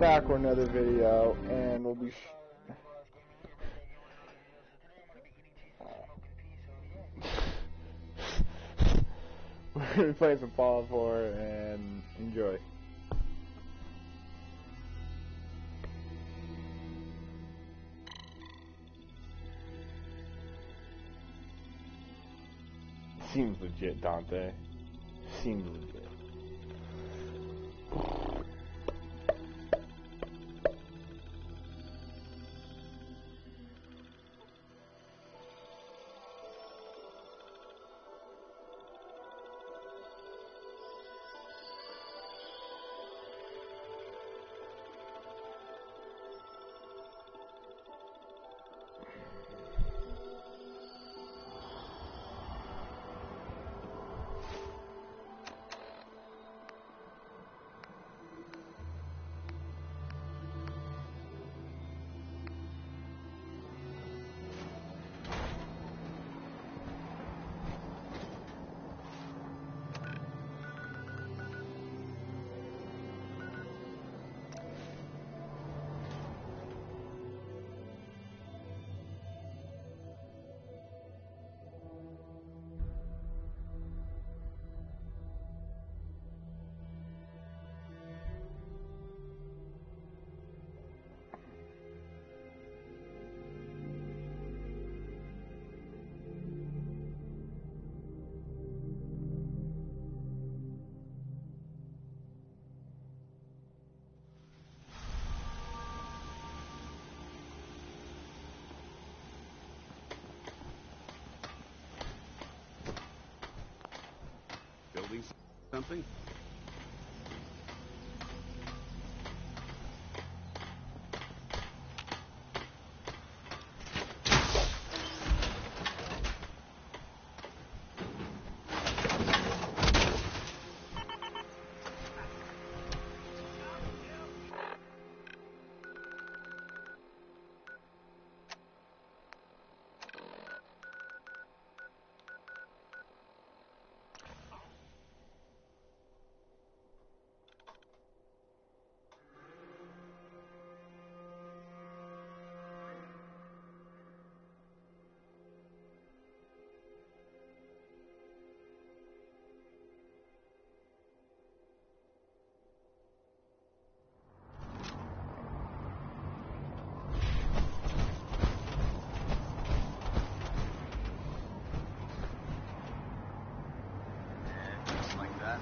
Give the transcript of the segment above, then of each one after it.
back with another video, and we'll be we're gonna be playing some Fallout 4 and enjoy. Seems legit, Dante. Seems legit. Building something? Just like that.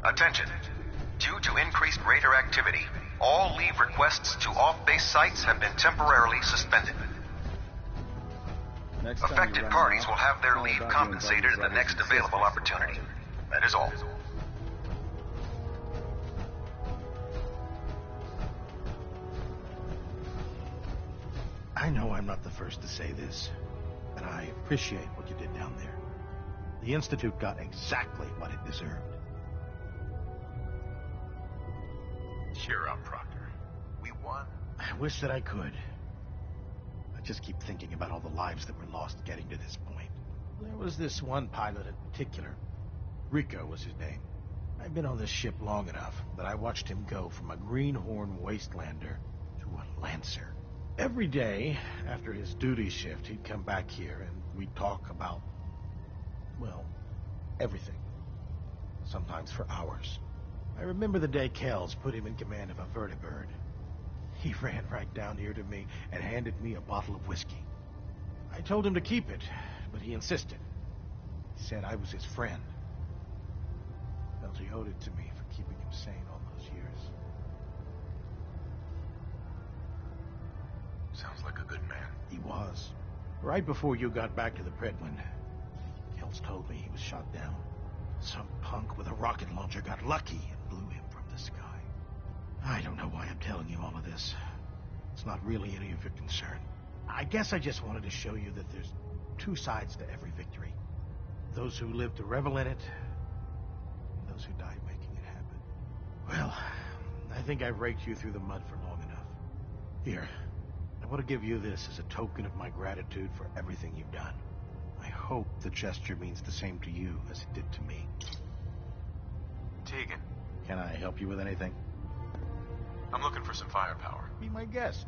Attention. Due to increased raider activity, all leave requests to off-base sites have been temporarily suspended. Affected parties will have their leave compensated at the next available opportunity. That is all. I know I'm not the first to say this, but I appreciate what you did down there. The Institute got exactly what it deserved. Cheer up, Proctor. We won. I wish that I could. I just keep thinking about all the lives that were lost getting to this point. There was this one pilot in particular. Rico was his name. I've been on this ship long enough that I watched him go from a greenhorn wastelander to a Lancer. Every day, after his duty shift, he'd come back here and we'd talk about, well, everything. Sometimes for hours. I remember the day Kells put him in command of a vertibird. He ran right down here to me and handed me a bottle of whiskey. I told him to keep it, but he insisted. He said I was his friend. Felt he owed it to me for keeping him sane all those years. Sounds like a good man. He was. Right before you got back to the Predwin, Kells told me he was shot down. Some punk with a rocket launcher got lucky and blew him from the sky. I don't know why I'm telling you all of this. It's not really any of your concern. I guess I just wanted to show you that there's two sides to every victory. Those who live to revel in it, and those who die making it happen. Well, I think I've raked you through the mud for long enough. Here, I want to give you this as a token of my gratitude for everything you've done. I hope the gesture means the same to you as it did to me. Tegan, Can I help you with anything? I'm looking for some firepower. Be my guest.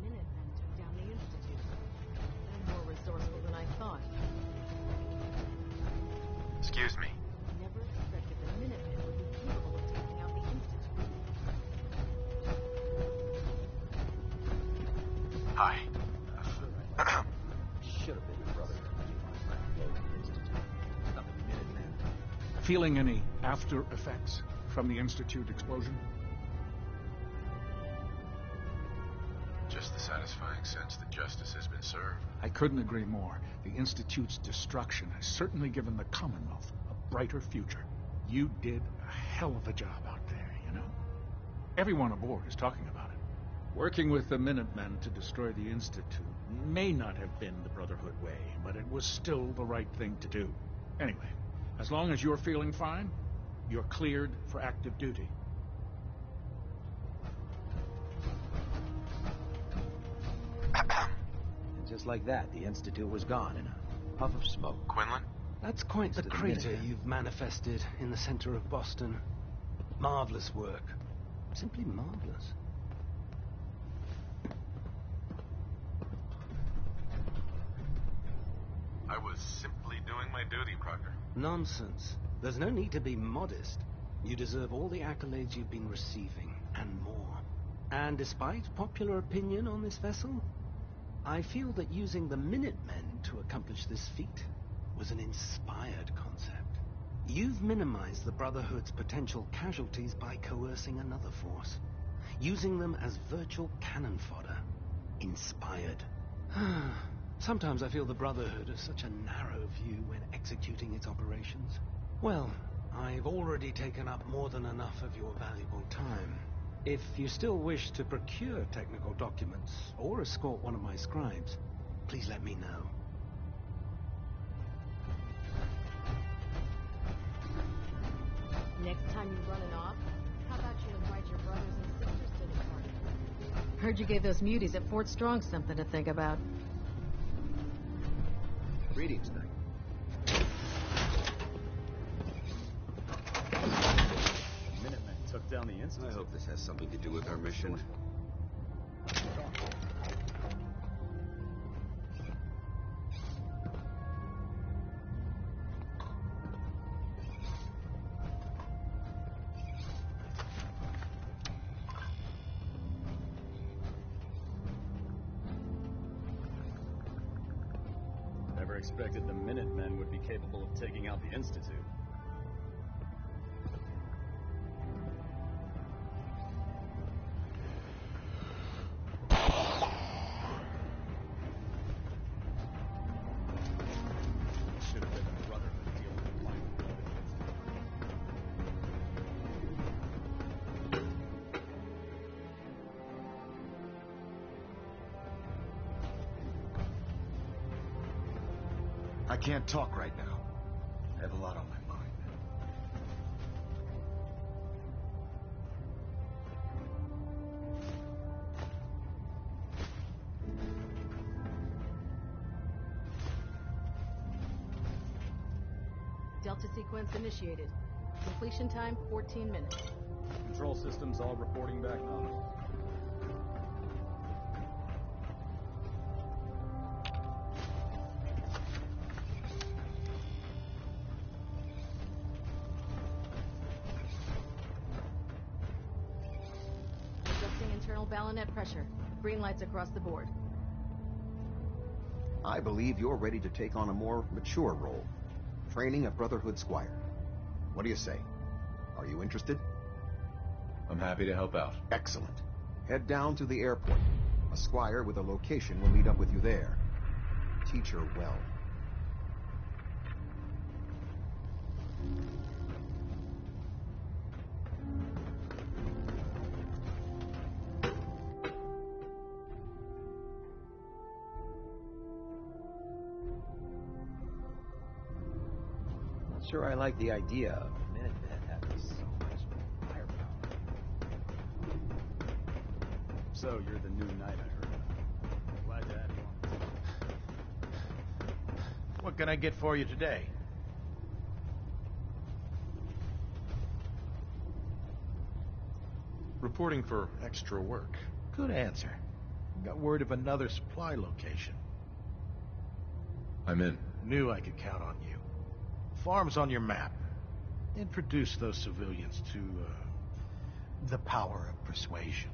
Minutemen took down the Institute. They're more resourceful than I thought. Excuse me. Never expected the Minutemen would be capable of taking out the Institute. Hi. Should have been your brother. Feeling any after effects from the Institute explosion? Just the satisfying sense that justice has been served. I couldn't agree more. The Institute's destruction has certainly given the Commonwealth a brighter future. You did a hell of a job out there, you know? Everyone aboard is talking about it. Working with the Minutemen to destroy the Institute may not have been the Brotherhood way, but it was still the right thing to do. Anyway, as long as you're feeling fine, you're cleared for active duty. And just like that, the Institute was gone in a puff of smoke. Quinlan? That's quite the To the crater Minutemen. you've manifested in the center of Boston. Marvelous work. Simply marvelous. I was simply doing my duty, Proctor. Nonsense. There's no need to be modest. You deserve all the accolades you've been receiving, and more. And despite popular opinion on this vessel, I feel that using the Minutemen to accomplish this feat was an inspired concept. You've minimized the Brotherhood's potential casualties by coercing another force, using them as virtual cannon fodder. Inspired. Sometimes I feel the Brotherhood has such a narrow view when executing its operations. Well, I've already taken up more than enough of your valuable time. If you still wish to procure technical documents or escort one of my scribes, please let me know. Next time you run an op, how about you invite your brothers and sisters to the party? Heard you gave those muties at Fort Strong something to think about. Greetings, Knight. Minutemen took down the Institute. I hope this has something to do with our mission. Never expected the Minutemen would be capable of taking out the Institute. Should have been the Brotherhood dealing with flying blood at the Institute. I can't talk right now. I have a lot on my mind. Delta sequence initiated. Completion time 14 minutes. Control systems all reporting back nominal. Adjusting internal ballonet pressure. Green lights across the board. I believe you're ready to take on a more mature role, training a Brotherhood squire. What do you say? Are you interested? I'm happy to help out. Excellent. Head down to the airport. A squire with a location will meet up with you there. Teach her well. Not sure I like the idea of Minutemen having so much firepower. So you're the new knight I heard of. Glad to have you on the team. What can I get for you today? Reporting for extra work. Good answer. Got word of another supply location. I'm in. Knew I could count on you. Farms on your map. Introduce those civilians to, the power of persuasion.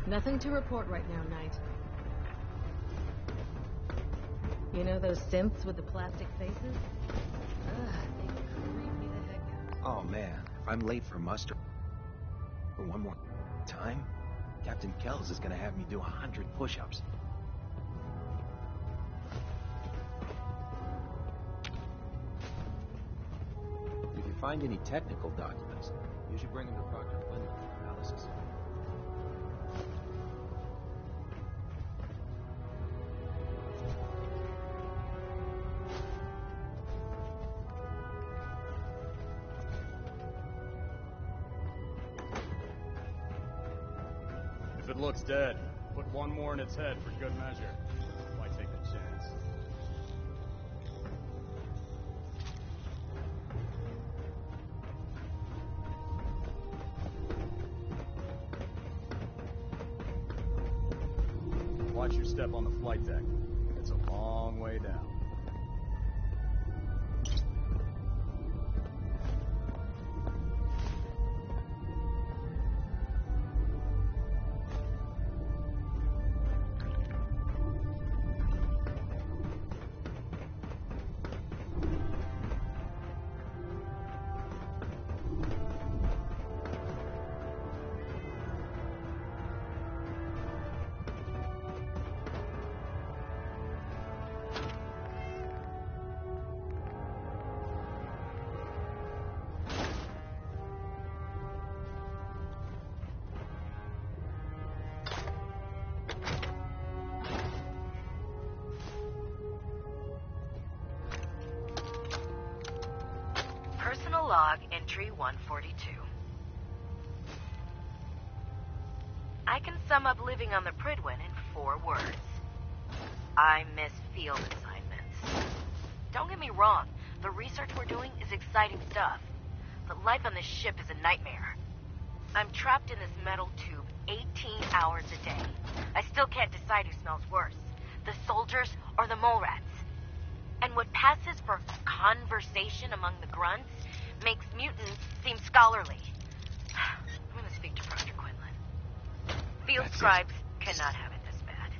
Nothing to report right now, Knight. You know those synths with the plastic faces? Ugh, they creep me the heck out. Oh man, if I'm late for muster for one more time, Captain Kells is gonna have me do 100 push-ups. If you find any technical documents, you should bring them to Proctor Quinlan for analysis. If it looks dead, put one more in its head for good measure. Why take a chance? Watch your step on the flight deck. It's a long way down. Personal log entry 142. I can sum up living on the Prydwen in 4 words. I miss field assignments. Don't get me wrong, the research we're doing is exciting stuff, but life on this ship is a nightmare. I'm trapped in this metal tube 18 hours a day. I still can't decide who smells worse, the soldiers or the mole rats. And what passes for conversation among the grunts makes mutants seem scholarly. I'm gonna speak to Proctor Quinlan. Field scribes cannot have it this bad.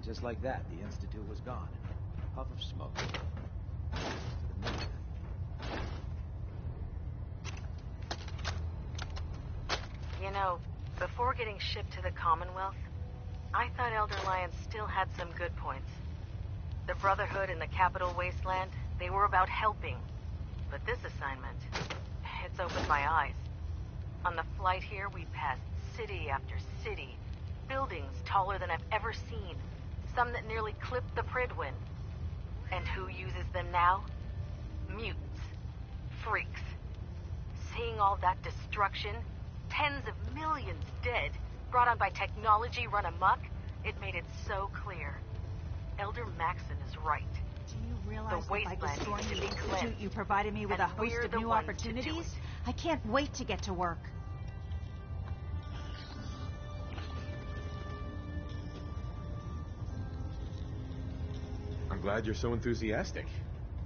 Just like that, the Institute was gone. A puff of smoke. You know, before getting shipped to the Commonwealth, I thought Elder Lyons still had some good points. The Brotherhood in the Capital Wasteland, they were about helping. But this assignment, it's opened my eyes. On the flight here, we passed city after city, buildings taller than I've ever seen, some that nearly clipped the Prydwen. And who uses them now? Mutants. Freaks. Seeing all that destruction, tens of millions dead, brought on by technology run amok, it made it so clear. Elder Maxson is right. Do you realize that by destroying the Institute, cleansed, you provided me with a host of new opportunities? I can't wait to get to work. I'm glad you're so enthusiastic.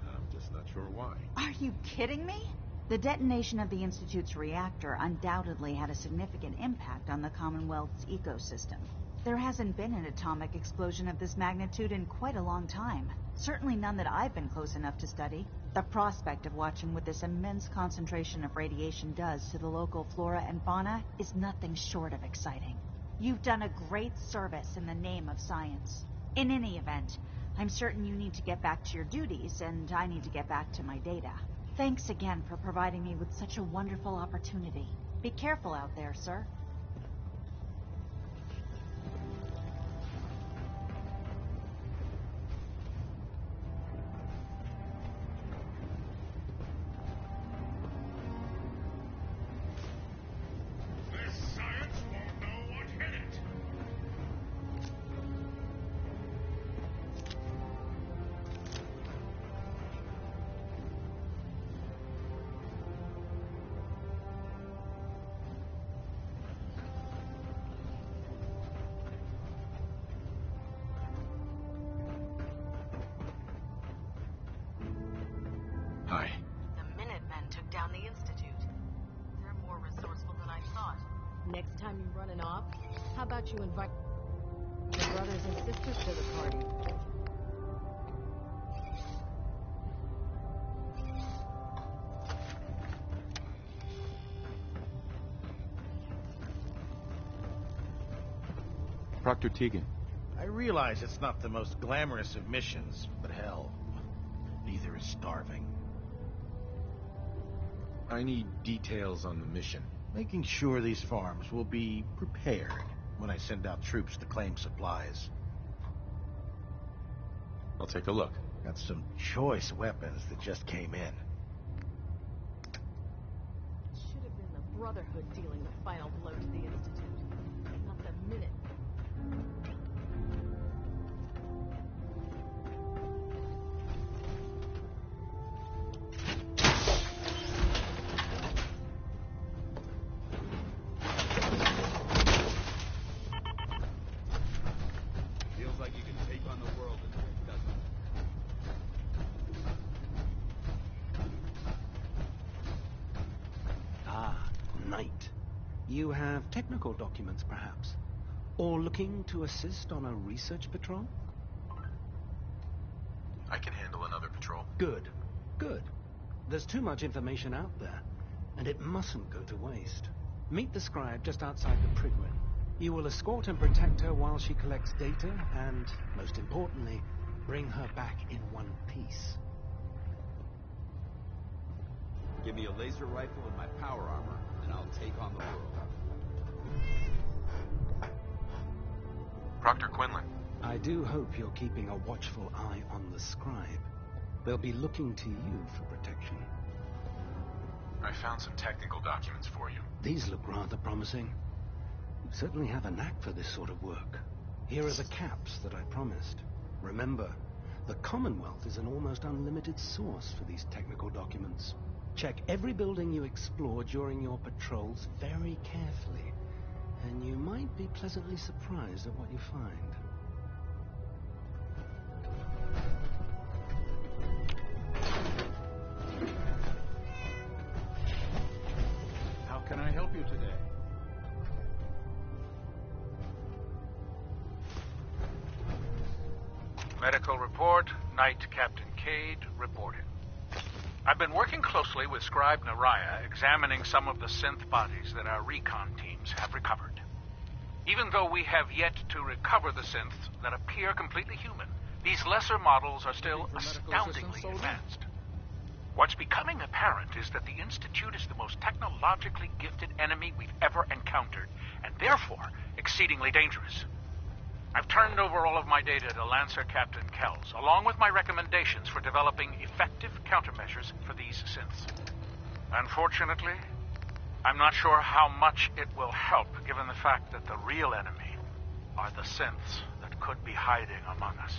I'm just not sure why. Are you kidding me? The detonation of the Institute's reactor undoubtedly had a significant impact on the Commonwealth's ecosystem. There hasn't been an atomic explosion of this magnitude in quite a long time. Certainly none that I've been close enough to study. The prospect of watching what this immense concentration of radiation does to the local flora and fauna is nothing short of exciting. You've done a great service in the name of science. In any event, I'm certain you need to get back to your duties, and I need to get back to my data. Thanks again for providing me with such a wonderful opportunity. Be careful out there, sir. Hi. The Minutemen took down the Institute. They're more resourceful than I thought. Next time you run an op, how about you invite your brothers and sisters to the party? Proctor Tegan. I realize it's not the most glamorous of missions, but hell, neither is starving. I need details on the mission. Making sure these farms will be prepared when I send out troops to claim supplies. I'll take a look. Got some choice weapons that just came in. It should have been the Brotherhood dealing the final blow to the Institute, not the Minutemen. Feels like you can take on the world, doesn't it? Ah, Knight. You have technical documents, perhaps? Or looking to assist on a research patrol? I can handle another patrol. Good. Good. There's too much information out there, and it mustn't go to waste. Meet the scribe just outside the Prydwen. You will escort and protect her while she collects data, and, most importantly, bring her back in one piece. Give me a laser rifle and my power armor, and I'll take on the world. Proctor Quinlan. I do hope you're keeping a watchful eye on the scribe. They'll be looking to you for protection. I found some technical documents for you. These look rather promising. You certainly have a knack for this sort of work. Here are the caps that I promised. Remember, the Commonwealth is an almost unlimited source for these technical documents. Check every building you explore during your patrols very carefully, and you might be pleasantly surprised at what you find. How can I help you today? Medical report, Night Captain Cade reporting. I've been working closely with Scribe Naraya, examining some of the synth bodies that our recon teams have recovered. Even though we have yet to recover the synths that appear completely human, these lesser models are still astoundingly advanced. What's becoming apparent is that the Institute is the most technologically gifted enemy we've ever encountered, and therefore exceedingly dangerous. I've turned over all of my data to Lancer Captain Kells, along with my recommendations for developing effective countermeasures for these synths. Unfortunately, I'm not sure how much it will help, given the fact that the real enemy are the synths that could be hiding among us.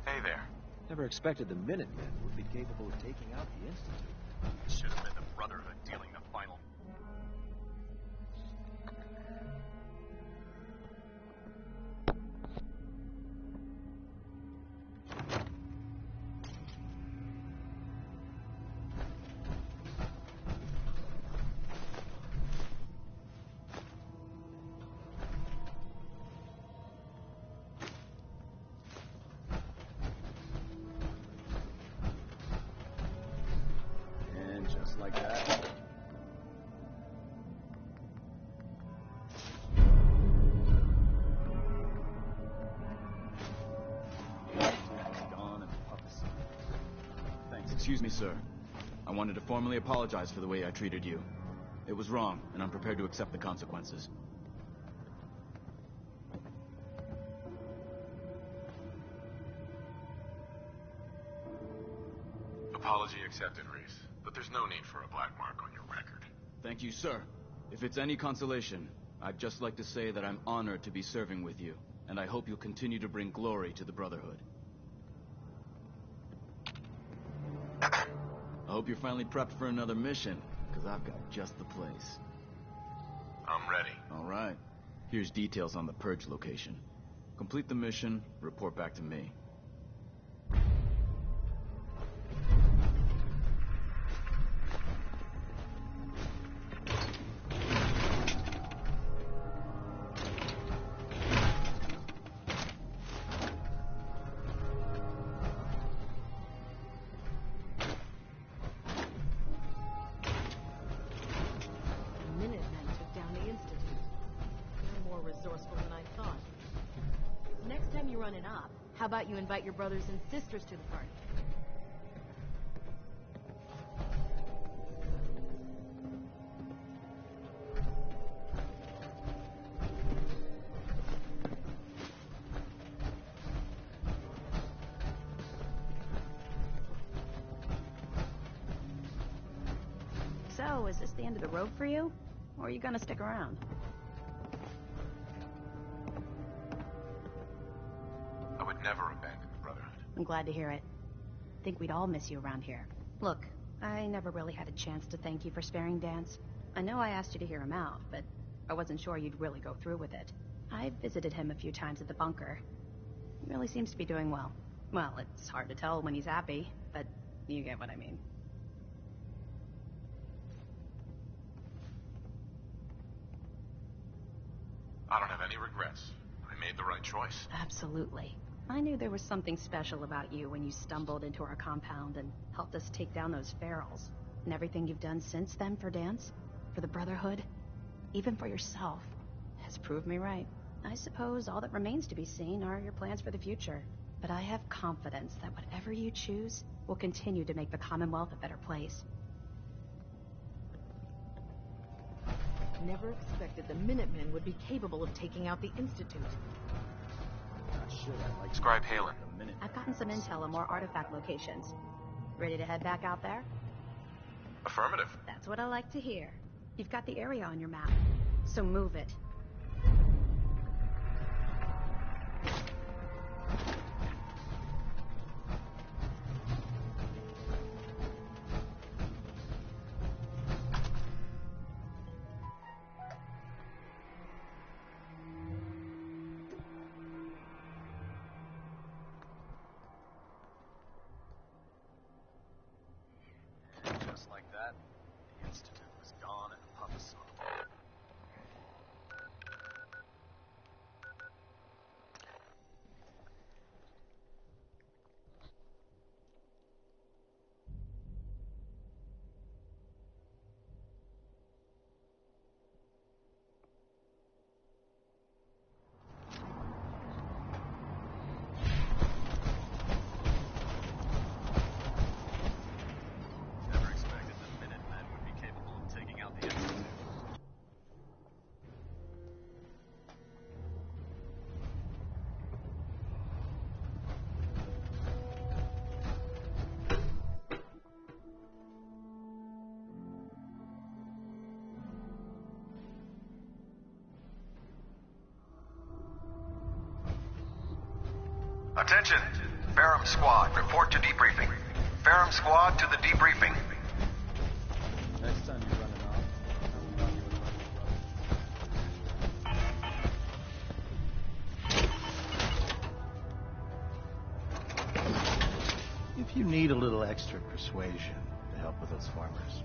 Hey there. Never expected the Minutemen would be capable of taking out the Institute. It should have been the Brotherhood dealing the final. Like that. Gone and puppets. Thanks. Excuse me, sir. I wanted to formally apologize for the way I treated you. It was wrong, and I'm prepared to accept the consequences. Apology accepted, Reese. But there's no need for a black mark on your record. Thank you, sir. If it's any consolation, I'd just like to say that I'm honored to be serving with you, and I hope you'll continue to bring glory to the Brotherhood. I hope you're finally prepped for another mission, because I've got just the place. I'm ready. All right. Here's details on the Purge location. Complete the mission, report back to me. How about you invite your brothers and sisters to the party? So, is this the end of the road for you? Or are you gonna stick around? I would never abandon the Brotherhood. I'm glad to hear it. Think we'd all miss you around here. Look, I never really had a chance to thank you for sparing Dance. I know I asked you to hear him out, but I wasn't sure you'd really go through with it. I visited him a few times at the bunker. He really seems to be doing well. Well, it's hard to tell when he's happy, but you get what I mean. I don't have any regrets. I made the right choice. Absolutely. I knew there was something special about you when you stumbled into our compound and helped us take down those ferals. And everything you've done since then for Dance, for the Brotherhood, even for yourself, has proved me right. I suppose all that remains to be seen are your plans for the future. But I have confidence that whatever you choose will continue to make the Commonwealth a better place. Never expected the Minutemen would be capable of taking out the Institute. Not sure I like Scribe Halen. I've gotten some intel on more artifact locations. Ready to head back out there? Affirmative. That's what I like to hear. You've got the area on your map, so move it. just like that. The Institute was gone in a puff of smoke. Attention! Ferrum Squad, report to debriefing. Ferrum Squad to the debriefing. Next time you're running off, I will run you with my brother. If you need a little extra persuasion to help with those farmers,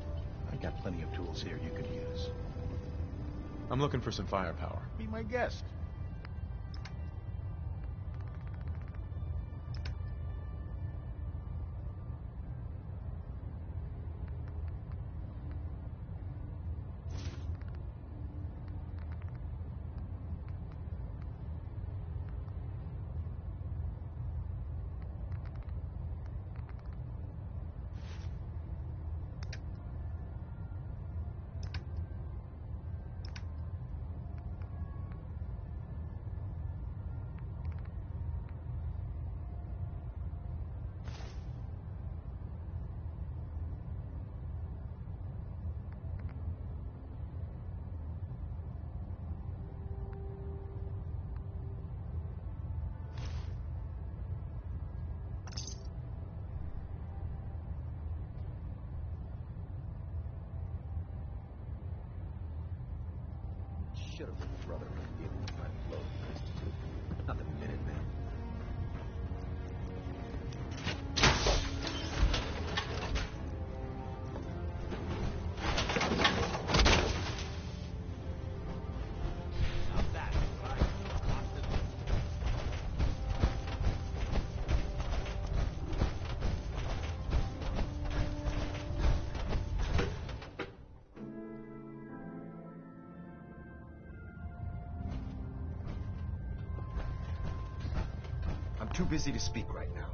I got plenty of tools here you could use. I'm looking for some firepower. Be my guest. Should have been the Brotherhood dealing with my blow to the Institute, not the Minutemen. I'm too busy to speak right now.